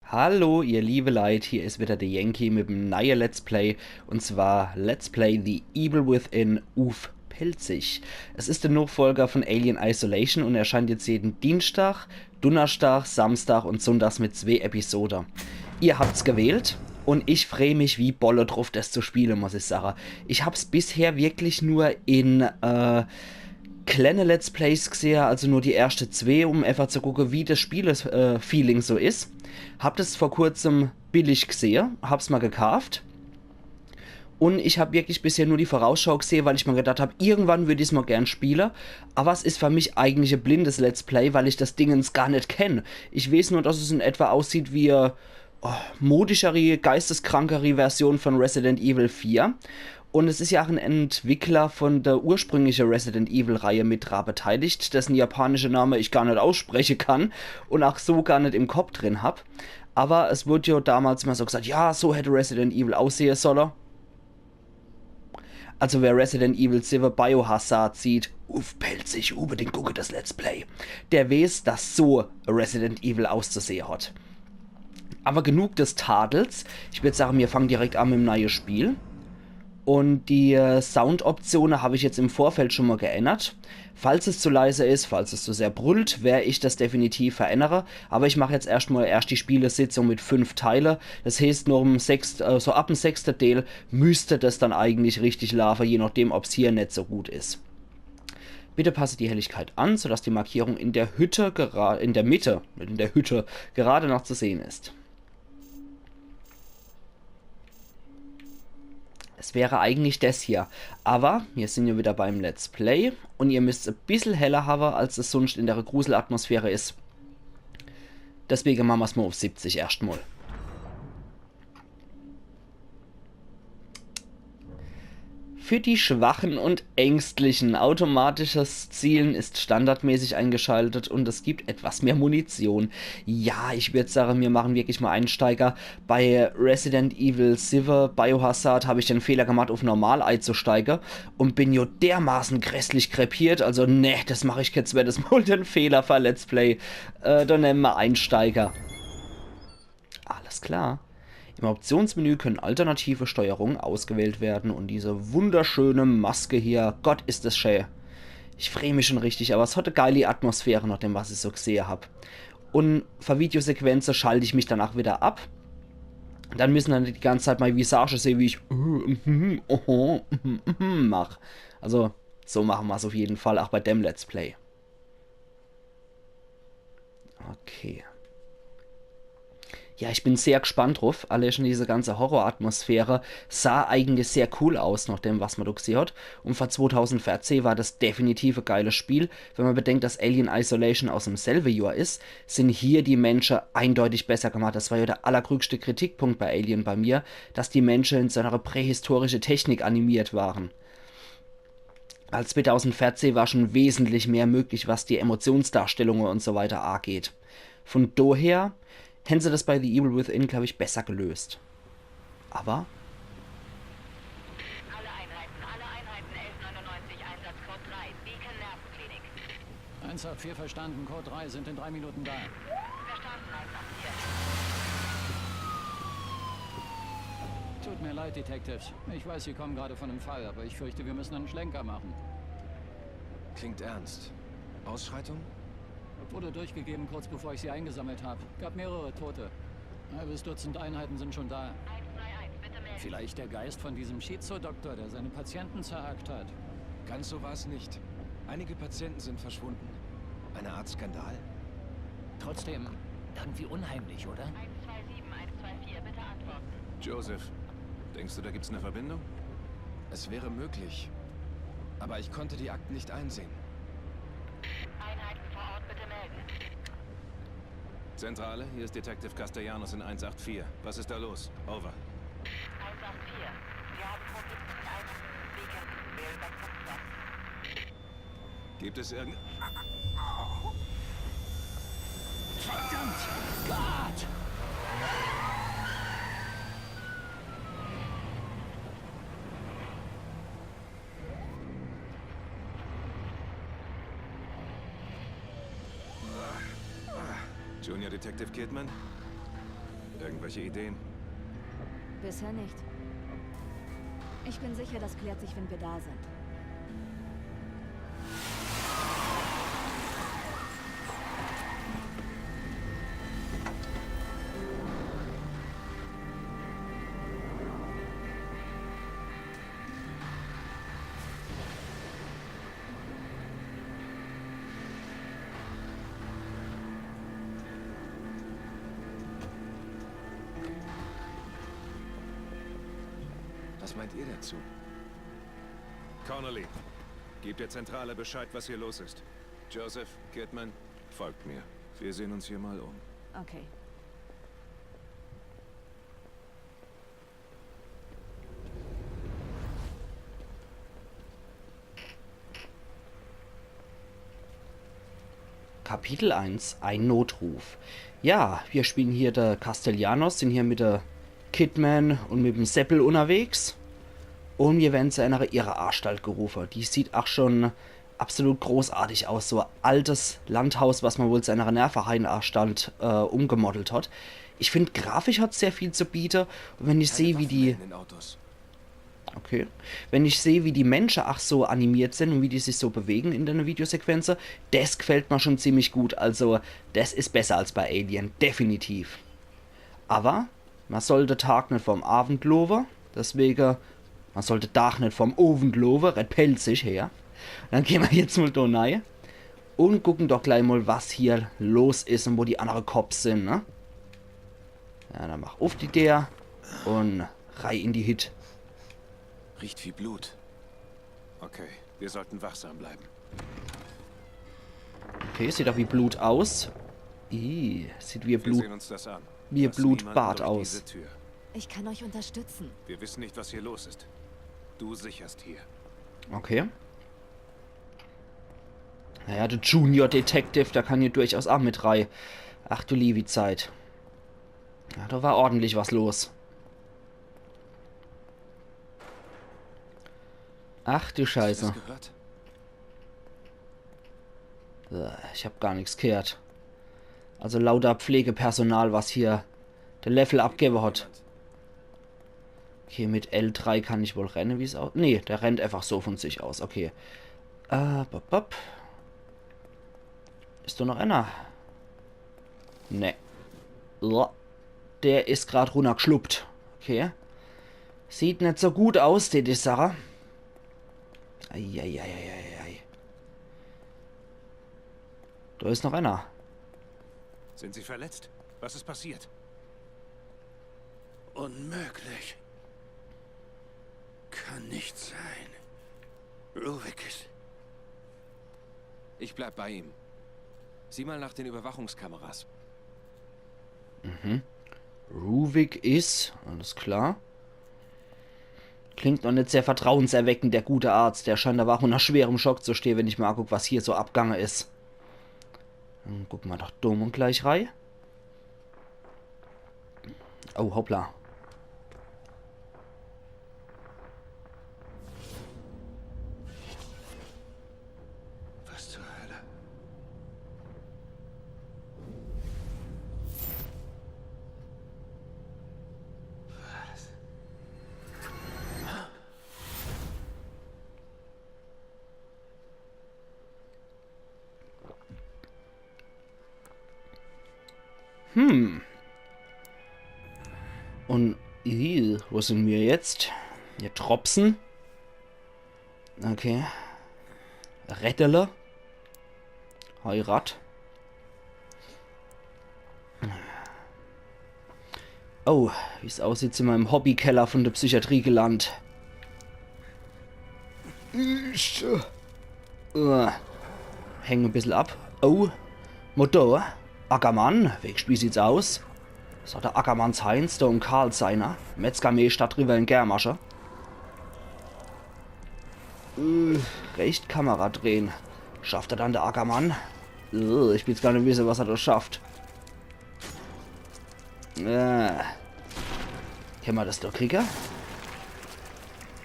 Hallo, ihr liebe Leid, hier ist wieder der Yankee mit dem neuen Let's Play, und zwar Let's Play The Evil Within Uff Pelzig. Es ist der Nachfolger von Alien Isolation und erscheint jetzt jeden Dienstag, Donnerstag, Samstag und Sonntags mit 2 Episoden. Ihr habt's gewählt und ich freue mich wie Bolle drauf, das zu spielen, muss ich sagen. Ich hab's bisher wirklich nur in kleine Let's Plays gesehen, also nur die erste zwei, um einfach zu gucken, wie das Spiele-Feeling so ist. Hab das vor kurzem billig gesehen, hab's mal gekauft. Und ich habe wirklich bisher nur die Vorausschau gesehen, weil ich mir gedacht habe, irgendwann würde ich es mal gern spielen. Aber es ist für mich eigentlich ein blindes Let's Play, weil ich das Dingens gar nicht kenne. Ich weiß nur, dass es in etwa aussieht wie modischere, geisteskrankere Version von Resident Evil 4. Und es ist ja auch ein Entwickler von der ursprünglichen Resident Evil-Reihe mit dran beteiligt, dessen japanische Name ich gar nicht aussprechen kann und auch so gar nicht im Kopf drin habe. Aber es wurde ja damals mal so gesagt, ja, so hätte Resident Evil aussehen sollen. Also wer Resident Evil 7 Biohazard sieht, pelzig, unbedingt gucke das Let's Play. Der weiß, dass so Resident Evil auszusehen hat. Aber genug des Tadels. Ich würde sagen, wir fangen direkt an mit dem neuen Spiel. Und die Soundoptionen habe ich jetzt im Vorfeld schon mal geändert. Falls es zu leise ist, falls es zu sehr brüllt, werde ich das definitiv verändern. Aber ich mache jetzt erst die Spielesitzung mit 5 Teile. Das heißt, nur so ab dem 6. Teil müsste das dann eigentlich richtig laufen, je nachdem, ob es hier nicht so gut ist. Bitte passe die Helligkeit an, sodass die Markierung in der Hütte, in der Mitte, in der Hütte, gerade noch zu sehen ist. Es wäre eigentlich das hier. Aber wir sind ja wieder beim Let's Play und ihr müsst ein bisschen heller haben, als es sonst in der Gruselatmosphäre ist. Deswegen machen wir es mal auf 70 erstmal. Für die Schwachen und Ängstlichen. Automatisches Zielen ist standardmäßig eingeschaltet und es gibt etwas mehr Munition. Ja, ich würde sagen, wir machen wirklich mal Einsteiger. Bei Resident Evil 7 Biohazard habe ich den Fehler gemacht, auf normal einzusteigen und bin jo dermaßen grässlich krepiert. Also, ne, das mache ich jetzt, wäre das mal den Fehler für Let's Play. Dann nennen wir Einsteiger. Alles klar. Im Optionsmenü können alternative Steuerungen ausgewählt werden und diese wunderschöne Maske hier, Gott ist das schön. Ich freue mich schon richtig, aber es hat eine geile Atmosphäre nach dem, was ich so gesehen habe. Und für Videosequenzen schalte ich mich danach wieder ab. Dann müssen dann die ganze Zeit meine Visage sehen, wie ich mache. Also, so machen wir es auf jeden Fall, auch bei dem Let's Play. Okay. Ja, ich bin sehr gespannt drauf. Alle schon diese ganze Horroratmosphäre sah eigentlich sehr cool aus, nach dem, was man da gesehen hat. Und für 2014 war das definitiv ein geiles Spiel. Wenn man bedenkt, dass Alien Isolation aus dem selben Jahr ist, sind hier die Menschen eindeutig besser gemacht. Das war ja der allergrößte Kritikpunkt bei Alien bei mir, dass die Menschen in so einer prähistorischen Technik animiert waren. Als 2014 war schon wesentlich mehr möglich, was die Emotionsdarstellungen und so weiter angeht. Von daher hätten sie das bei The Evil Within, glaube ich, besser gelöst. Aber Alle Einheiten 1199, Einsatzcode 3, Beacon Nervenklinik. 184 verstanden, Code 3 sind in 3 Minuten da. Verstanden, 184. Tut mir leid, Detectives. Ich weiß, Sie kommen gerade von einem Fall, aber ich fürchte, wir müssen einen Schlenker machen. Klingt ernst. Ausschreitung? Wurde durchgegeben, kurz bevor ich sie eingesammelt habe. Gab mehrere Tote. Ein halbes Dutzend Einheiten sind schon da. 131, bitte melden. Vielleicht der Geist von diesem Schizo-Doktor, der seine Patienten zerhackt hat. Ganz so war es nicht. Einige Patienten sind verschwunden. Eine Art Skandal? Trotzdem, irgendwie unheimlich, oder? 127, 124, bitte antworten. Joseph, denkst du, da gibt's eine Verbindung? Es wäre möglich. Aber ich konnte die Akten nicht einsehen. Einheiten vor Ort, bitte melden. Zentrale, hier ist Detective Castellanos in 184. Was ist da los? Over. 184. Wir haben Probleme mit einem Beacon. Wähle das Fenster. Gibt es irgend... Verdammt! Gott! Junior Detective Kidman? Irgendwelche Ideen? Bisher nicht. Ich bin sicher, das klärt sich, wenn wir da sind. Was meint ihr dazu? Connolly, gib der Zentrale Bescheid, was hier los ist. Joseph, Kidman, folgt mir. Wir sehen uns hier mal um. Okay. Kapitel 1, ein Notruf. Ja, wir spielen hier der Castellanos, sind hier mit der Kidman und mit dem Seppel unterwegs. Und wir werden zu einer Irrenanstalt gerufen. Die sieht auch schon absolut großartig aus. So ein altes Landhaus, was man wohl zu einer Nervenheilanstalt umgemodelt hat. Ich finde, grafisch hat sehr viel zu bieten. Und wenn ich sehe, wie die... in den Autos. Okay. Wenn ich sehe, wie die Menschen auch so animiert sind und wie die sich so bewegen in der Videosequenz, das gefällt mir schon ziemlich gut. Also, das ist besser als bei Alien. Definitiv. Aber man sollte Tag nicht vom Abend loben. Deswegen, man sollte Tag nicht vom Ofen loben. Red pelzig her. Dann gehen wir jetzt mal da rein und gucken doch gleich mal, was hier los ist und wo die anderen Cops sind, ne? Ja, dann mach auf die der und reih in die Hit. Riecht wie Blut. Okay, wir sollten wachsam bleiben. Okay, sieht auch wie Blut aus. Sieht wie Wir Blut, sehen uns das an. wie Lass Blutbad niemanden durch aus. diese Tür. Ich kann euch unterstützen. Wir wissen nicht, was hier los ist. Du sicherst hier. Okay. Naja, der Junior Detective, da kann hier durchaus auch mit rein. Ach du liebe Zeit. Ja, da war ordentlich was los. Ach du Hast du Scheiße. das gehört? Ich habe gar nichts gehört. Also lauter Pflegepersonal, was hier der Level abgeben hat. Okay, mit L3 kann ich wohl rennen, wie es aussieht. Nee, der rennt einfach so von sich aus. Okay. Bop. Ist da noch einer? Ne. Der ist gerade runtergeschluppt. Okay. Sieht nicht so gut aus, die Sache. Eieieiei. Da ist noch einer. Sind Sie verletzt? Was ist passiert? Unmöglich. Kann nicht sein. Ruvik ist... Ich bleib bei ihm. Sieh mal nach den Überwachungskameras. Ruvik ist, alles klar. Klingt noch nicht sehr vertrauenserweckend, der gute Arzt. Der scheint aber auch unter schwerem Schock zu stehen, wenn ich mal gucke, was hier so abgange ist. Dann gucken wir doch dumm und gleich rein. Oh, hoppla. Was zur Hölle? Was? Und, wo sind wir jetzt? Hier Tropsen. Okay. Rettele. Heirat. Oh, wie es aussieht, sind wir im Hobbykeller von der Psychiatrie gelandet. Hängen ein bisschen ab. Oh, Motor. Ackermann, wie sieht's aus? Das hat der Ackermanns Heinz, der und Karl seiner. Metzgermee statt Rivellen Germasche. Recht Kamera drehen. Schafft er dann der Ackermann? Ich will jetzt gar nicht wissen, was er da schafft. Können wir das doch kriegen?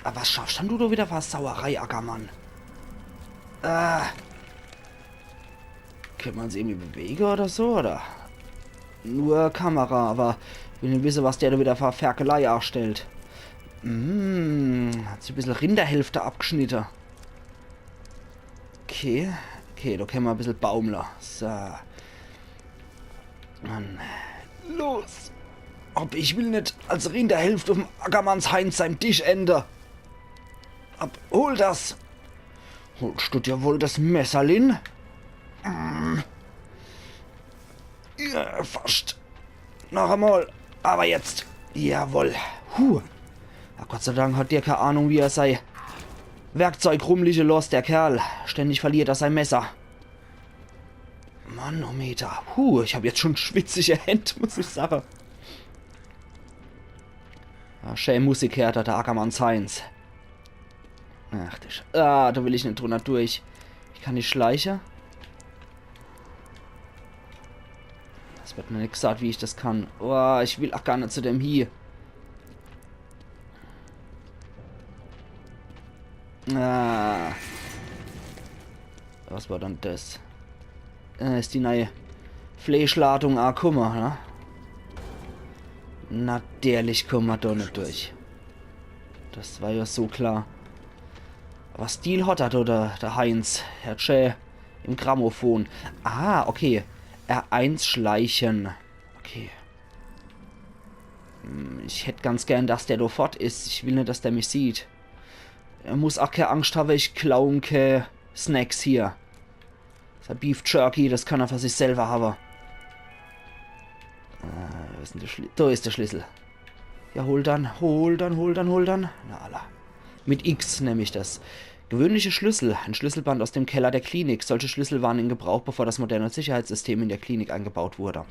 Aber was schaffst denn du da wieder was? Sauerei, Ackermann. Kann man sie irgendwie bewegen oder so, oder? nur Kamera, aber ich will nicht wissen, was der da wieder für Ferkelei anstellt. Hat sich ein bisschen Rinderhälfte abgeschnitten. Okay, da können wir ein bisschen baumeln. So. Mann. Los! Ob ich will nicht als Rinderhälfte auf dem Ackermanns Heinz seinem Tisch ende. Hol das! Holst du dir wohl das Messerlin? Ja, fast. Noch einmal. Aber jetzt. Jawohl. Ja, Gott sei Dank hat der keine Ahnung, wie er sei Werkzeug rumlige los, der Kerl. Ständig verliert er sein Messer. Manometer. Ich habe jetzt schon schwitzige Hände, muss ich sagen. Ja, schön Musik hört der Ackermanns Heinz. Ach, da will ich nicht drunter durch. Ich kann nicht schleichen. Es wird mir nicht gesagt, wie ich das kann. Ich will auch gar nicht zu dem hier. Was war dann das? Ist die neue Fleischladung. Guck mal, ne? Natürlich kommen wir da nicht durch. Das war ja so klar. Aber Stil hat er, oder der Heinz. Herr Tschä im Grammophon. Okay. R1 schleichen. Okay. Ich hätte ganz gern, dass der da fort ist. Ich will nicht, dass der mich sieht. Er muss auch keine Angst haben, ich klaue keine Snacks hier. Das Beef Jerky, das kann er für sich selber haben. Was ist denn der Schlüssel? Da ist der Schlüssel. Ja, hol dann. Na, Allah. Mit X nehme ich das. Gewöhnliche Schlüssel. Ein Schlüsselband aus dem Keller der Klinik. Solche Schlüssel waren in Gebrauch, bevor das moderne Sicherheitssystem in der Klinik eingebaut wurde.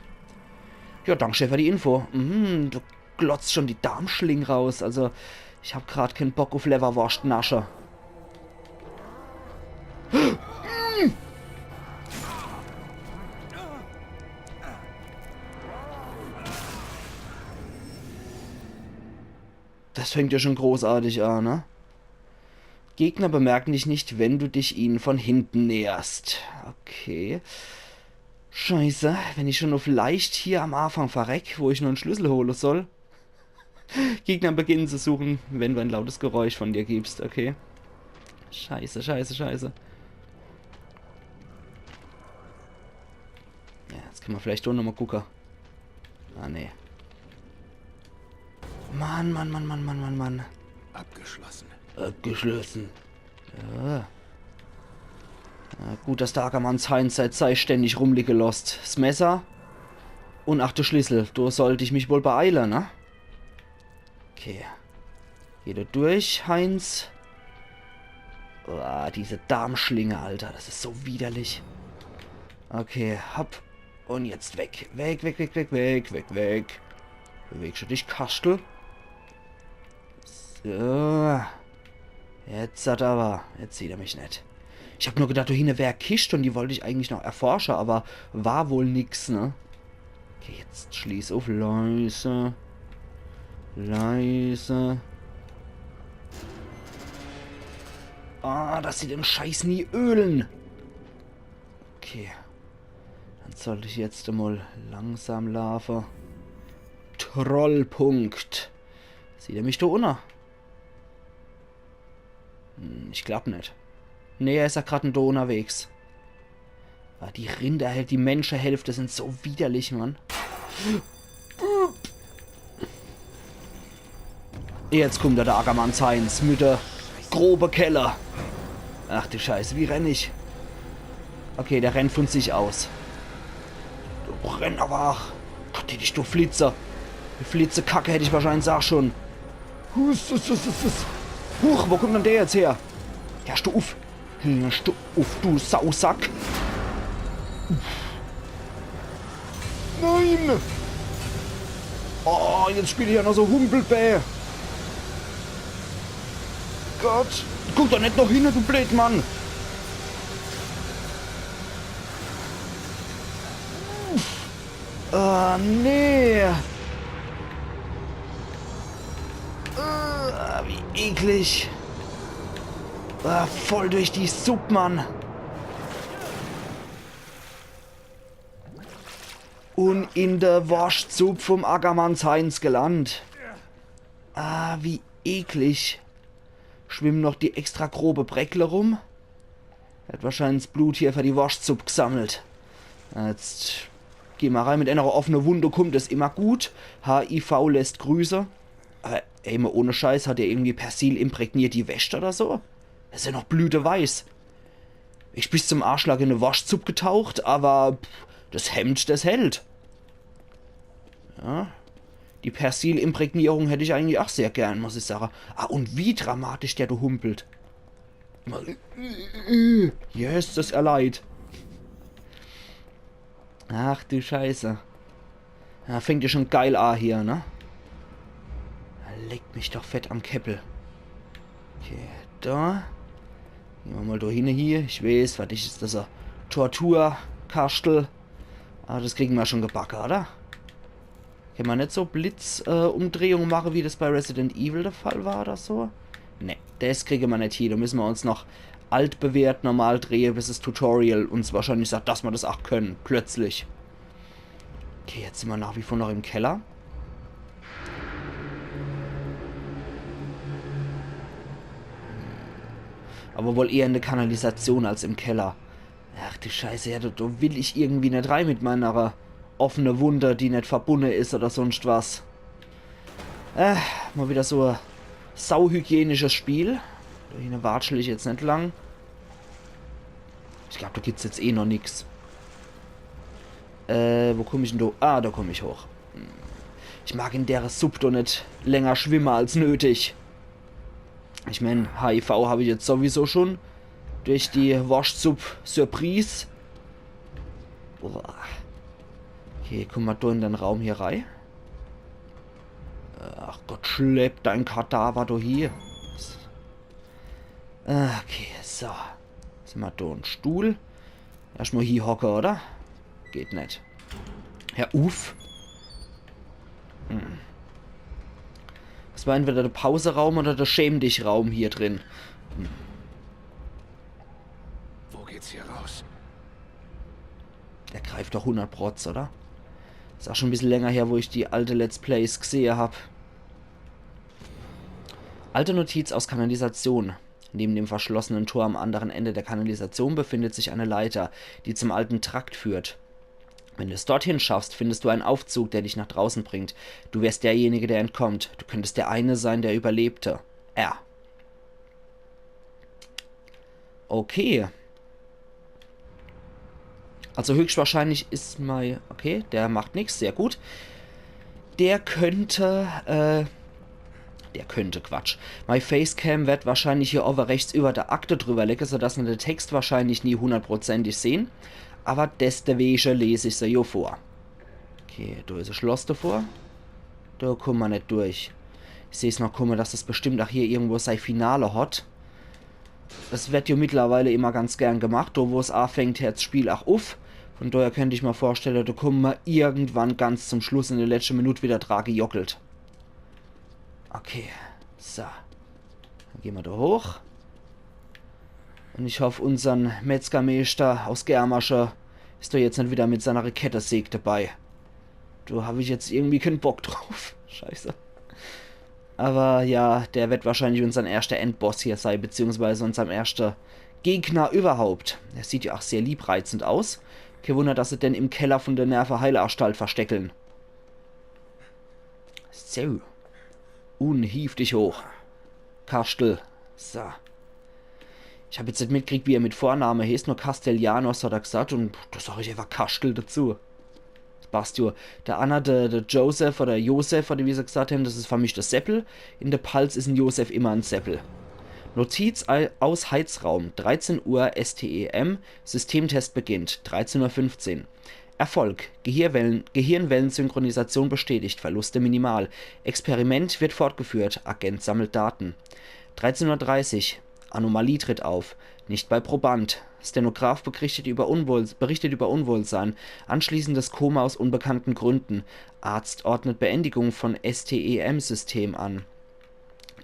Ja, danke für die Info. Du glotzt schon die Darmschlingen raus. Also, ich habe gerade keinen Bock auf Leverwurst-Nasche. Das fängt ja schon großartig an, ne? Gegner bemerken dich nicht, wenn du dich ihnen von hinten näherst. Okay. Scheiße, wenn ich schon auf leicht hier am Anfang verreck, wo ich nur einen Schlüssel holen soll. Gegner beginnen zu suchen, wenn du ein lautes Geräusch von dir gibst, okay. Scheiße. Ja, jetzt können wir vielleicht doch nochmal gucken. Nee. Mann. Abgeschlossen. Ja. Gut, dass der Ackermanns Heinz sei ständig rumliegen lässt. Das Messer und der Schlüssel. Da sollte ich mich wohl beeilen, ne? Okay. Geh da durch, Heinz. Diese Darmschlinge, Alter. Das ist so widerlich. Okay, hopp. Und jetzt weg. Weg. Bewegst du dich, Kastel? So. Jetzt sieht er mich nicht. Ich habe nur gedacht, da hinten wäre Kiste und die wollte ich eigentlich noch erforschen, aber war wohl nix, ne? Okay, jetzt schließ auf. Leise. Dass sie den Scheiß nie ölen. Okay. Dann sollte ich jetzt mal langsam laufen. Trollpunkt. Sieht er mich da unten? Ich glaub nicht. Nee, er ist ja gerade da unterwegs. Die Rinder, die Menschenhälfte sind so widerlich, Mann. Jetzt kommt der Ackermanns Heinz mit der grobe Keller. Ach du Scheiße, wie renn ich? Okay, der rennt von sich aus. Du renn aber auch. Gott, du Flitzer. Die Flitzekacke hätte ich wahrscheinlich auch schon. Huch, wo kommt denn der jetzt her? Ja, steh auf. Du Sausack. Nein! Jetzt spiele ich ja noch so Humpelbär. Gott, guck doch nicht noch hin, du Blödmann. Nee. Wie eklig. Voll durch die Suppe, Mann. Und in der Waschzup vom Ackermanns Heinz gelandet. Ah, wie eklig. Schwimmen noch die extra grobe Breckle rum. Er hat wahrscheinlich das Blut hier für die Waschzup gesammelt. Jetzt geh mal rein, mit einer offenen Wunde kommt das immer gut. HIV lässt Grüße. Aber ey, mal ohne Scheiß, hat er irgendwie Persil imprägniert die Wäsche oder so? Das ist ja noch blüteweiß. Ich bin bis zum Arschlag in eine Waschzup getaucht, aber das Hemd, das hält. Ja, die Persil-Imprägnierung hätte ich eigentlich auch sehr gern, muss ich sagen. Ah, und wie dramatisch der du humpelt. Yes, das erleid. Ach du Scheiße. Ja, fängt ja schon geil an hier, ne? Leckt mich doch fett am Käppel. Okay, da. Gehen wir mal da hin hier. Ich weiß, was ist das? Torturkastel. Ah, das kriegen wir schon gebacken, oder? Kann man nicht so Blitzumdrehungen machen, wie das bei Resident Evil der Fall war oder so? Ne, das kriegen wir nicht hier. Da müssen wir uns noch altbewährt normal drehen, bis das Tutorial uns wahrscheinlich sagt, dass wir das auch können. Plötzlich. Okay, jetzt sind wir nach wie vor noch im Keller. Aber wohl eher in der Kanalisation als im Keller. Ach du Scheiße, ja, da will ich irgendwie nicht rein mit meiner offenen Wunde, die nicht verbunden ist oder sonst was. Mal wieder so ein sauhygienisches Spiel. Da hinten watschel ich jetzt nicht lang. Ich glaube, da gibt es jetzt eh noch nichts. Wo komme ich denn da? Ah, da komme ich hoch. Ich mag in der Suppe doch nicht länger schwimmen als nötig. Ich meine, HIV habe ich jetzt sowieso schon. Durch die Waschsuppe-Surprise. Boah. Okay, komm mal da in den Raum hier rein. Ach Gott, schleppt dein Kadaver da hier. Okay, so. Jetzt sind wir da einen Stuhl. Erstmal hier hocken, oder? Geht nicht. Ja, uff. Das war entweder der Pauseraum oder der Schäm-dich-Raum hier drin. Wo geht's hier raus? Der greift doch 100 Protz, oder? Ist auch schon ein bisschen länger her, wo ich die alte Let's Plays gesehen habe. Alte Notiz aus Kanalisation. Neben dem verschlossenen Tor am anderen Ende der Kanalisation befindet sich eine Leiter, die zum alten Trakt führt. Wenn du es dorthin schaffst, findest du einen Aufzug, der dich nach draußen bringt. Du wärst derjenige, der entkommt. Du könntest der eine sein, der überlebte. R. Okay. Also höchstwahrscheinlich ist mein... Okay, der macht nichts, sehr gut. Der könnte... Quatsch. My Facecam wird wahrscheinlich hier over rechts über der Akte drüber legen, sodass wir den Text wahrscheinlich nie hundertprozentig sehen. Aber deswegen lese ich sie hier vor. Okay, da ist ein Schloss davor. Da kommen wir nicht durch. Ich sehe es noch kommen, dass das bestimmt auch hier irgendwo sein Finale hat. Das wird ja mittlerweile immer ganz gern gemacht. Da wo es anfängt, hört das Spiel auch auf. Von daher könnte ich mir vorstellen, da kommen wir irgendwann ganz zum Schluss in der letzten Minute wieder dran gejockelt. Okay, so. Dann gehen wir da hoch. Und ich hoffe, unseren Metzgermeister aus Germasche ist da jetzt nicht wieder mit seiner Kettensäge dabei. Da habe ich jetzt irgendwie keinen Bock drauf. Scheiße. Aber ja, der wird wahrscheinlich unser erster Endboss hier sein, beziehungsweise unser erster Gegner überhaupt. Der sieht ja auch sehr liebreizend aus. Kein Wunder, dass sie denn im Keller von der Nervenheilanstalt versteckeln. So. Unhief dich hoch. Kastel. So. Ich habe jetzt nicht mitgekriegt, wie er mit Vorname heißt, nur Castellanos hat er gesagt und da sage ich einfach Kastel dazu. Das passt ja. Der Anna, der Joseph oder Josef, oder wie sie gesagt haben, das ist für mich der Seppel. In der Pals ist ein Josef immer ein Seppel. Notiz aus Heizraum, 13 Uhr STEM, Systemtest beginnt, 13:15 Uhr. Erfolg, Gehirnwellensynchronisation bestätigt, Verluste minimal. Experiment wird fortgeführt, Agent sammelt Daten. 13:30 Uhr, Anomalie tritt auf, nicht bei Proband. Stenograf berichtet über Unwohlsein, anschließendes Koma aus unbekannten Gründen. Arzt ordnet Beendigung von STEM-System an.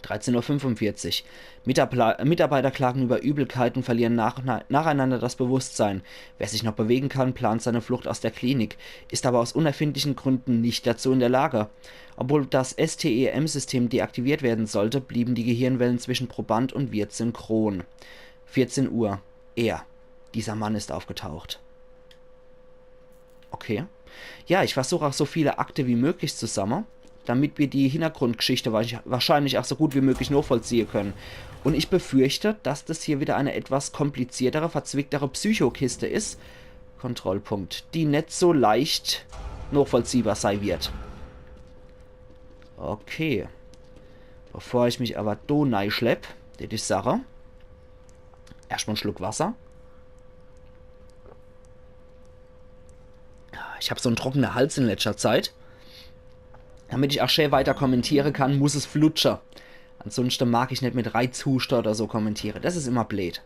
13:45 Uhr. Mitarbeiter klagen über Übelkeit und verlieren nacheinander das Bewusstsein. Wer sich noch bewegen kann, plant seine Flucht aus der Klinik, ist aber aus unerfindlichen Gründen nicht dazu in der Lage. Obwohl das STEM-System deaktiviert werden sollte, blieben die Gehirnwellen zwischen Proband und Wirt synchron. 14 Uhr. Dieser Mann ist aufgetaucht. Okay. Ja, ich versuche auch so viele Akte wie möglich zusammen, damit wir die Hintergrundgeschichte wahrscheinlich auch so gut wie möglich nachvollziehen können. Und ich befürchte, dass das hier wieder eine etwas kompliziertere, verzwicktere Psychokiste ist, Kontrollpunkt, die nicht so leicht nachvollziehbar sein wird. Okay. Bevor ich mich aber da schlepp, das ist Sache. Erstmal einen Schluck Wasser. Ich habe so einen trockenen Hals in letzter Zeit. Damit ich auch schön weiter kommentieren kann, muss es flutschen. Ansonsten mag ich nicht mit Reizhuster oder so kommentieren. Das ist immer blöd.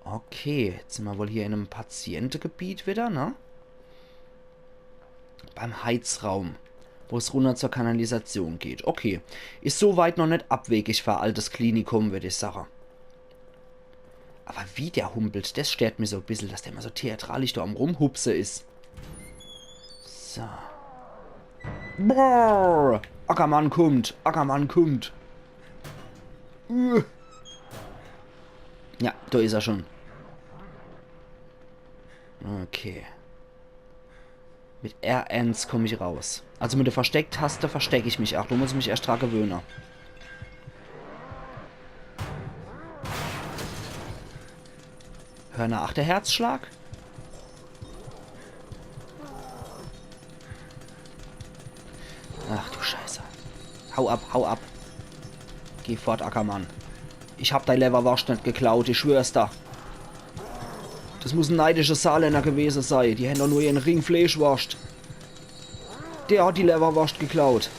Okay, jetzt sind wir wohl hier in einem Patientengebiet wieder, ne? Beim Heizraum, wo es runter zur Kanalisation geht. Okay, ist soweit noch nicht abwegig für altes Klinikum, würde ich sagen. Aber wie der humpelt, das stört mir so ein bisschen, dass der immer so theatralisch da am Rumhupse ist. So. Brrr, Ackermann kommt, Ackermann kommt. Ja, da ist er schon. Okay. Mit R1 komme ich raus. Also mit der Verstecktaste verstecke ich mich auch. Du musst mich erst dran gewöhnen. Hör nach, der Herzschlag. Ach du Scheiße. Hau ab, hau ab. Geh fort, Ackermann. Ich hab dein Leberwurst nicht geklaut, ich schwör's da. Das muss ein neidischer Saarländer gewesen sein. Die haben doch nur ihren Ring Fleischwurst. Der hat die Leberwurst geklaut.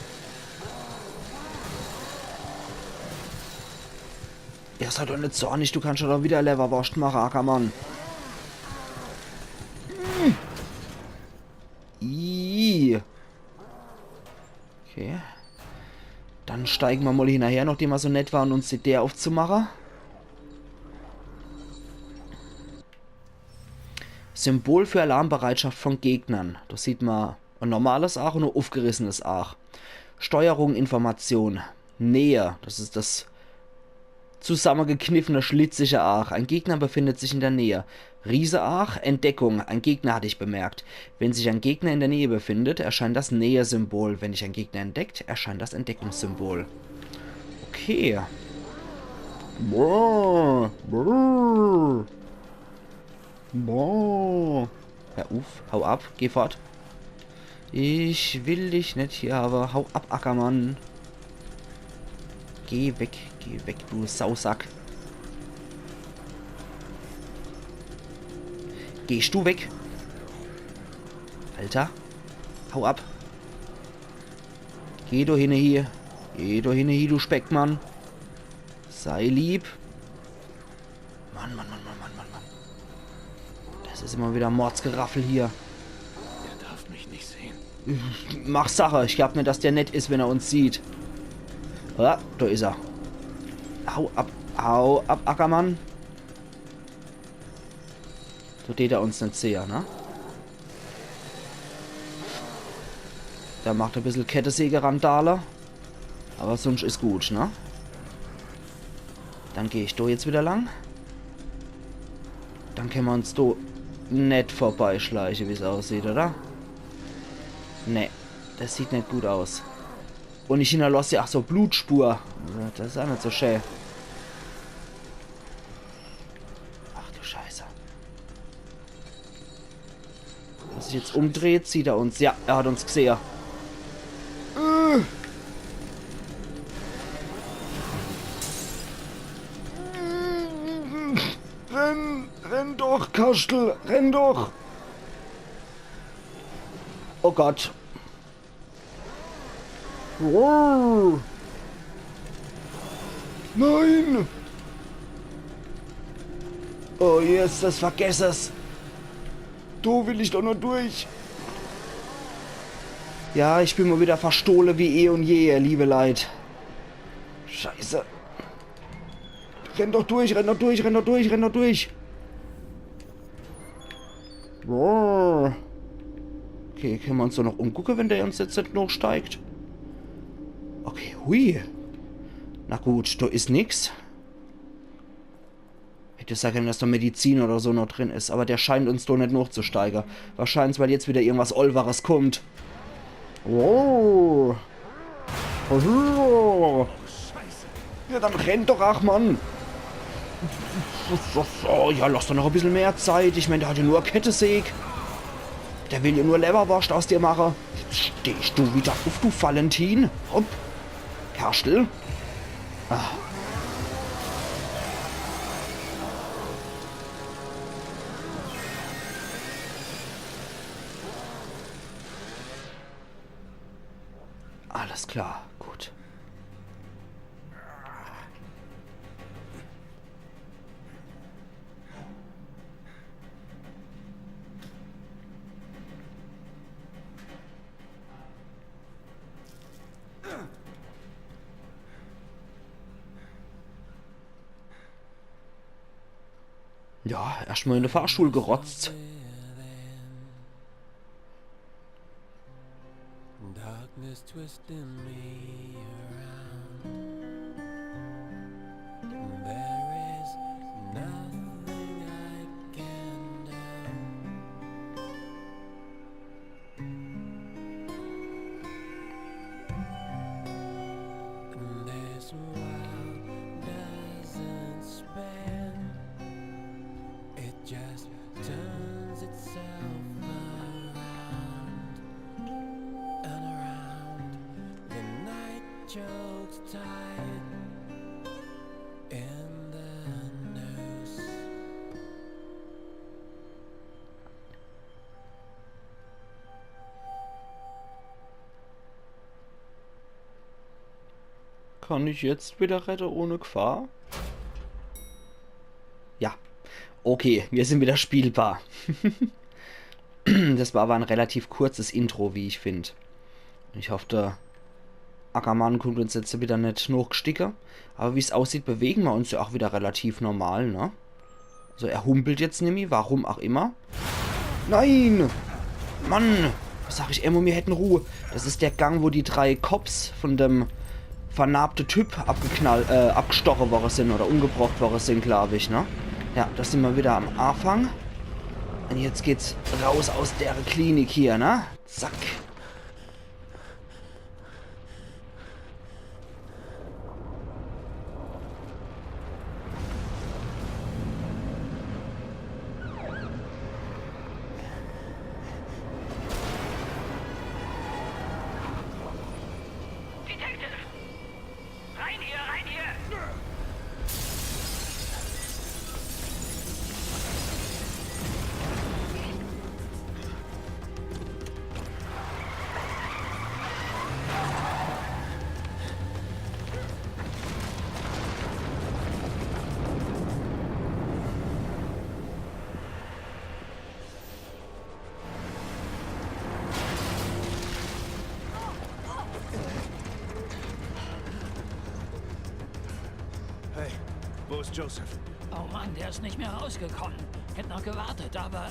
Ja, sei doch nicht zornig, du kannst doch wieder Leberwurst machen, Ackermann. Okay. Dann steigen wir mal hinterher, nachdem wir so nett waren, uns die der aufzumachen. Symbol für Alarmbereitschaft von Gegnern. Da sieht man ein normales Ach und ein aufgerissenes Ach. Steuerung, Information. Nähe. Das ist das zusammengekniffene, schlitzige Ach. Ein Gegner befindet sich in der Nähe. Riese Ach, Entdeckung. Ein Gegner hatte ich bemerkt. Wenn sich ein Gegner in der Nähe befindet, erscheint das Nähe-Symbol. Wenn sich ein Gegner entdeckt, erscheint das Entdeckungssymbol. Okay. Boah. Boah. Boah. Hör auf, hau ab, geh fort. Ich will dich nicht hier, aber hau ab, Ackermann. Geh weg, du Sausack. Gehst du weg? Alter, hau ab. Geh du hinne hier. Geh du hinne hier, du Speckmann. Sei lieb. Mann. Das ist immer wieder Mordsgeraffel hier. Er darf mich nicht sehen. Mach Sache. Ich glaub mir, dass der nett ist, wenn er uns sieht. Ah, da ist er. Hau ab, Ackermann. So tät er uns nicht sehen, ne? Der macht ein bisschen Kettensäge-Randale. Aber sonst ist gut, ne? Dann gehe ich da jetzt wieder lang. Dann können wir uns da nicht vorbeischleichen, wie es aussieht, oder? Ne, das sieht nicht gut aus. Und ich hinterlasse ja auch so Blutspur. Das ist auch nicht so schön. Ach du Scheiße. Wenn er sich jetzt umdreht, sieht er uns. Ja, er hat uns gesehen. Renn doch, Kastel, renn doch. Oh Gott. Oh. Nein. Oh, jetzt das vergess es. Du will ich doch nur durch. Ja, ich bin mal wieder verstohlen wie eh und je, liebe Leid. Scheiße. Renn doch durch, renn doch durch, renn doch durch, renn doch durch. Boah. Okay, können wir uns doch noch umgucken, wenn der uns jetzt nicht noch steigt. Okay, hui. Na gut, da ist nix. Hätte sagen können, dass da Medizin oder so noch drin ist, aber der scheint uns doch nicht noch zu steigern. Wahrscheinlich, weil jetzt wieder irgendwas Olvares kommt. Oh. Oh. Ja, dann rennt doch, ach Mann. Oh, ja, lass doch noch ein bisschen mehr Zeit. Ich meine, der hat ja nur eine Kettensäge. Der will ja nur Leberwurst aus dir machen. Jetzt stehst du wieder auf, du Valentin. Hopp. Kerstel. Ah. Alles klar, gut. Ja, erstmal in den Fahrstuhl gerotzt. Darkness twisting me around. There is nothing I can do. And this world doesn't spin. It just turns itself around and around. The night chokes tight in the noose. Kann ich jetzt wieder retten ohne Gefahr? Ja. Okay, wir sind wieder spielbar. Das war aber ein relativ kurzes Intro, wie ich finde. Ich hoffe, der Ackermann kommt uns jetzt wieder nicht noch gesticken. Aber wie es aussieht, bewegen wir uns ja auch wieder relativ normal, ne? Also er humpelt jetzt nämlich, warum auch immer. Nein! Mann! Was sag ich, Emmo, wir hätten Ruhe. Das ist der Gang, wo die 3 Cops von dem vernarbten Typ abgestochen worden sind oder umgebracht worden sind, glaube ich, ne? Ja, da sind wir wieder am Anfang. Und jetzt geht's raus aus der Klinik hier, ne? Zack. Detective! Rein hier, rein hier! Hey, wo ist Joseph? Oh Mann, der ist nicht mehr rausgekommen. Hätte noch gewartet, aber...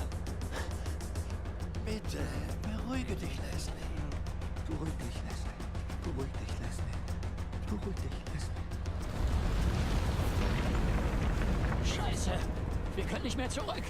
Bitte, beruhige dich, Leslie. Beruhig dich, Leslie. Beruhig dich, Leslie. Beruhig dich, Leslie. Scheiße, wir können nicht mehr zurück.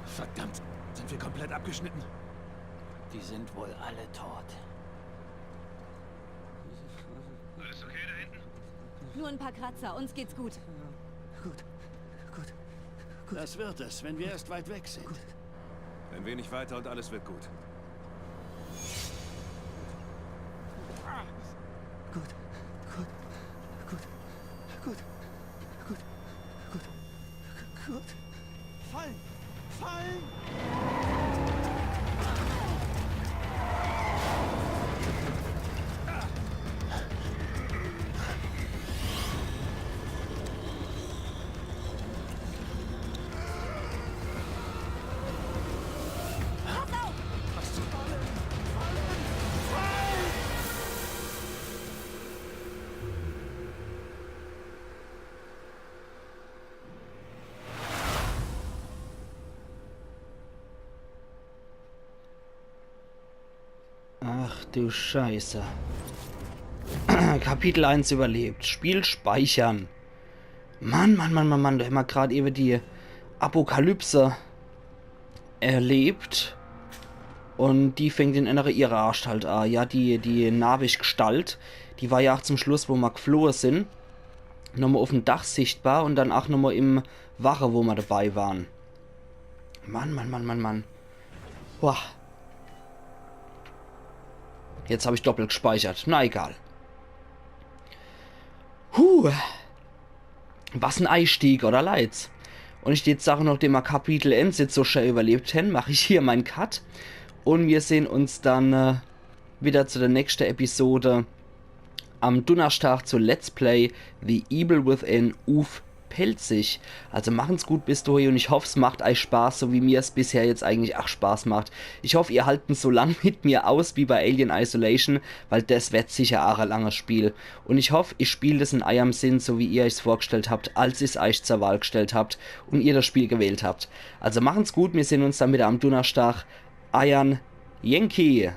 Verdammt, sind wir komplett abgeschnitten? Die sind wohl alle tot. Nur ein paar Kratzer, uns geht's gut. Das wird es, wenn wir erst weit weg sind. Ein wenig weiter und alles wird gut. Gut. Fallen! Ach du Scheiße. Kapitel 1 überlebt. Spiel speichern. Mann, da haben wir gerade eben die Apokalypse erlebt. Und die fängt in einer Irrargestalt an. Ja, die Navisch-Gestalt, die war ja auch zum Schluss, wo wir geflohen sind, nochmal auf dem Dach sichtbar und dann auch nochmal im Wache, wo wir dabei waren. Mann. Boah. Jetzt habe ich doppelt gespeichert. Na egal. Was ein Einstieg, oder Leid's? Und ich jetzt sage, nachdem wir Kapitel 1 jetzt so schön überlebt haben, mache ich hier meinen Cut. Und wir sehen uns dann wieder zu der nächsten Episode am Donnerstag zu Let's Play The Evil Within Uf Pelzig. Also machen's gut bis dahin und ich hoffe, es macht euch Spaß, so wie mir es bisher jetzt eigentlich auch Spaß macht. Ich hoffe, ihr haltet so lang mit mir aus wie bei Alien Isolation, weil das wird sicher auch ein langes Spiel. Und ich hoffe, ich spiele das in eurem Sinn, so wie ihr es vorgestellt habt, als ich es euch zur Wahl gestellt habt und ihr das Spiel gewählt habt. Also machen's gut, wir sehen uns dann wieder am Donnerstag. Iron Yankee.